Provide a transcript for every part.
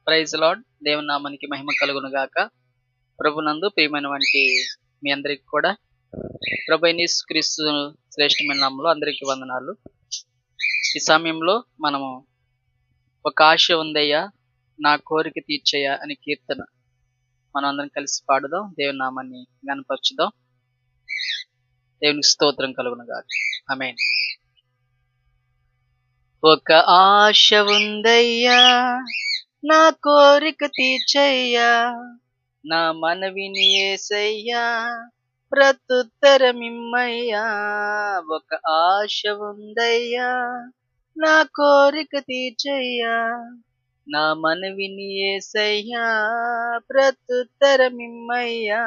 Praise lord. దేవుని నామానికి మహిమ కలుగును గాక. ప్రభునందు ప్రియమైన వంటి మీ అందరికి కూడా ప్రభు అయిన యేసుక్రీస్తు శ్రేష్టమైన నామంలో అందరికీ వందనాలు. ఈ సమయంలో మనము ఒక ఆశ ఉందయ్యా నా కోరిక తీర్చయ్యా అని కీర్తన మనం అందరం కలిసి పాడుదాం. దేవుని నామాన్ని గణపరచుదాం. దేవునికి స్తోత్రం కలుగును గాక. ఆమేన్. ఒక ఆశ ఉందయ్యా నా కోరిక తీర్చయ్యా, నా మనవిని యేసయ్యా ప్రత్యుత్తరమిమ్మయ్యా. ఒక ఆశ ఉందయ్యా నా కోరిక తీర్చయ్యా, నా మనవిని యేసయ్యా ప్రత్యుత్తరమిమ్మయ్యా.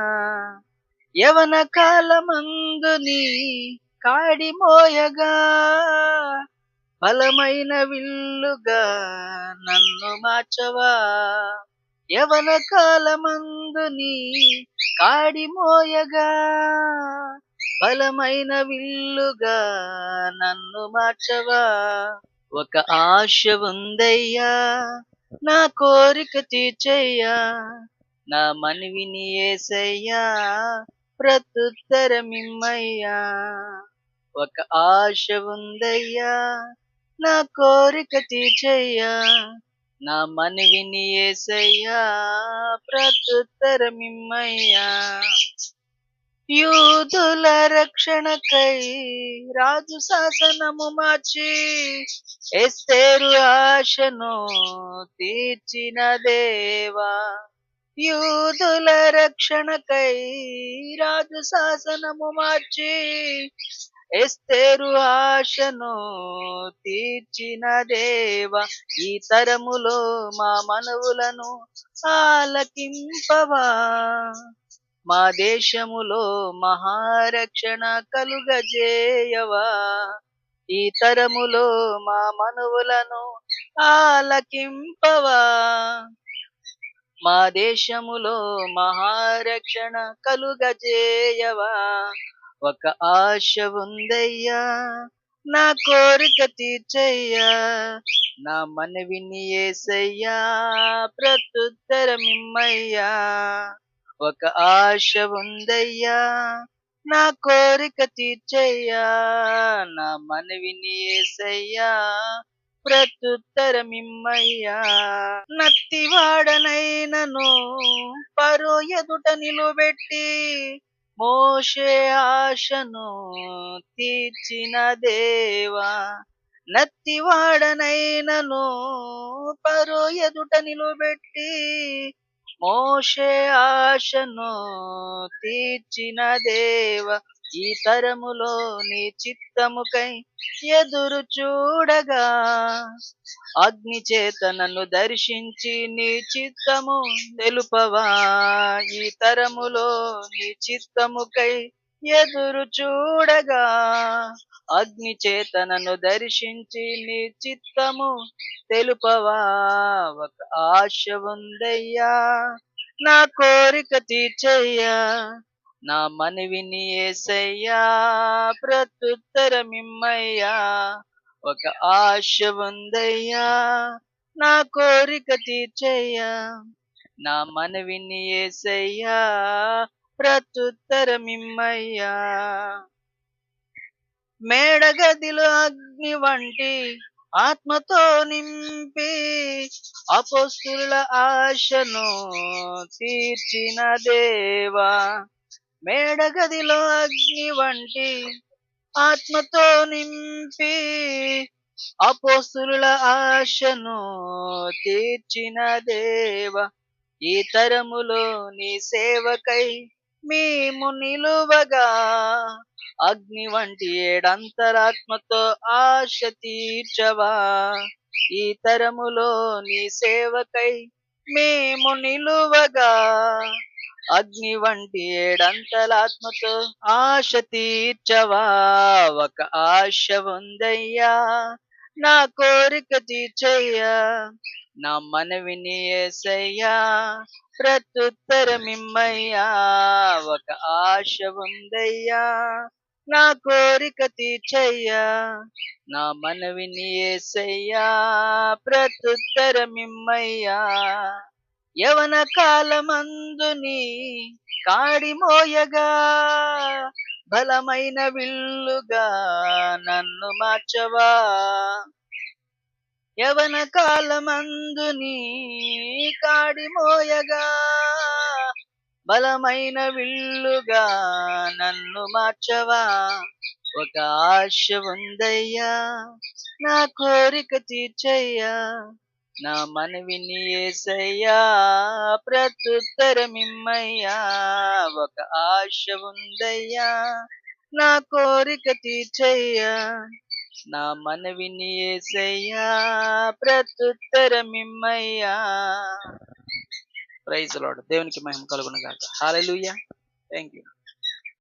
యవన కాలమందు నీ కాడి మోయగా, బలమైన విల్లుగా నన్ను మార్చవా. యవన కాలమందు నీ కాడి మోయగా, బలమైన విల్లుగా నన్ను మార్చవా. ఒక ఆశ ఉందయ్యా నా కోరిక తీర్చయ్యా, నా మనవిని యేసయ్యా ప్రత్యుత్తరమిమ్మయ్యా. ఒక ఆశ ఉందయ్యా నా కోరిక తీర్చయ్యా, నా మనవిని యేసయ్యా ప్రత్యుత్తరమిమ్మయ్యా. యూదుల రక్షణకై రాజు శాసనము మార్చి, ఎస్తేరు ఆశను తీర్చిన దేవా. యూదుల రక్షణకై రాజు శాసనము మార్చి, ఎస్తేరు ఆశను తీర్చిన దేవా. ఈ తరములో మా మనవులను ఆలకింపవా, మా దేశములో మహారక్షణ కలుగజేయవా. ఈ తరములో మా మనవులను ఆలకింపవా, మా దేశములో మహారక్షణ కలుగజేయవా. ఒక ఆశ ఉందయ్యా నా కోరిక తీర్చయ్యా, నా మనవిని యేసయ్యా ప్రత్యుత్తరమిమ్మయ్యా. ఒక ఆశ ఉందయ్యా నా కోరిక తీర్చయ్యా, నా మనవిని యేసయ్యా ప్రత్యుత్తరమిమ్మయ్యా. నత్తివాడనైనను పరో ఎదుట నిలువబెట్టి, మోషే ఆశను తీర్చిన దేవా. నత్తివాడనైనను పరో ఎదుట నిలువబెట్టి, మోషే ఆశను తీర్చిన దేవ. ఈ తరములో నీ చిత్తముకై ఎదురు చూడగా, అగ్ని చేత నన్ను దర్శించి నీ చిత్తము తెలుపవా. ఈ తరములో నీ చిత్తముకై ఎదురు చూడగా, అగ్ని చేత నన్ను దర్శించి నీ చిత్తము తెలుపవా. ఒక ఆశ ఉందయ్యా నా కోరిక తీర్చయ్యా, నా మనవిని యేసయ్యా ప్రత్యుత్తరమిమ్మయ్యా. ఒక ఆశ ఉందయ్యా నా కోరిక తీర్చయ్యా, నా మనవిని యేసయ్యా ప్రత్యుత్తరమిమ్మయ్యా. మేడగదిలో అగ్ని వంటి ఆత్మతో నింపి, అపొస్తలుల ఆశను తీర్చిన దేవా. మేడగదిలో అగ్ని వంటి ఆత్మతో నింపి, అపొస్తలుల ఆశను తీర్చిన దేవా. ఈ తరములో నీ సేవకై మేము నిలువగా, అగ్ని వంటి ఏడంతరాత్మతో ఆశ తీర్చవా. ఈ తరములో నీ సేవకై మేము నిలువగా, అగ్ని వంటి ఏడంతలాత్మతో ఆశ తీర్చవా. ఒక ఆశ ఉందయ్యా నా కోరిక తీర్చయ్యా, నా మనవిని యేసయ్యా ప్రత్యుత్తరమిమ్మయ్యా. ఒక ఆశ ఉందయ్యా నా కోరిక తీర్చయ్యా, నా మనవిని యేసయ్యా, ప్రత్యుత్తరమిమ్మయ్యా. యవన కాలమందుని కాడి మోయగా, బలమైన విల్లుగా నన్ను మార్చవా. యవన కాలమందుని కాడి మోయగా, బలమైన విల్లుగా నన్ను మార్చవా. ఒక ఆశ ఉందయ్యా, నా కోరిక తీర్చయ్యా, నా మనవిని యేసయ్యా, ప్రత్యుత్తరమిమ్మయ్యా. ఒక ఆశ ఉందయ్యా, నా కోరిక తీర్చయ్యా, నా మనవిని యేసయ్యా, ప్రత్యుత్తరమిమ్మయ్యా. Praise lord. దేవునికి మహిమ కలుగును గాక. హల్లెలూయా. థాంక్యూ.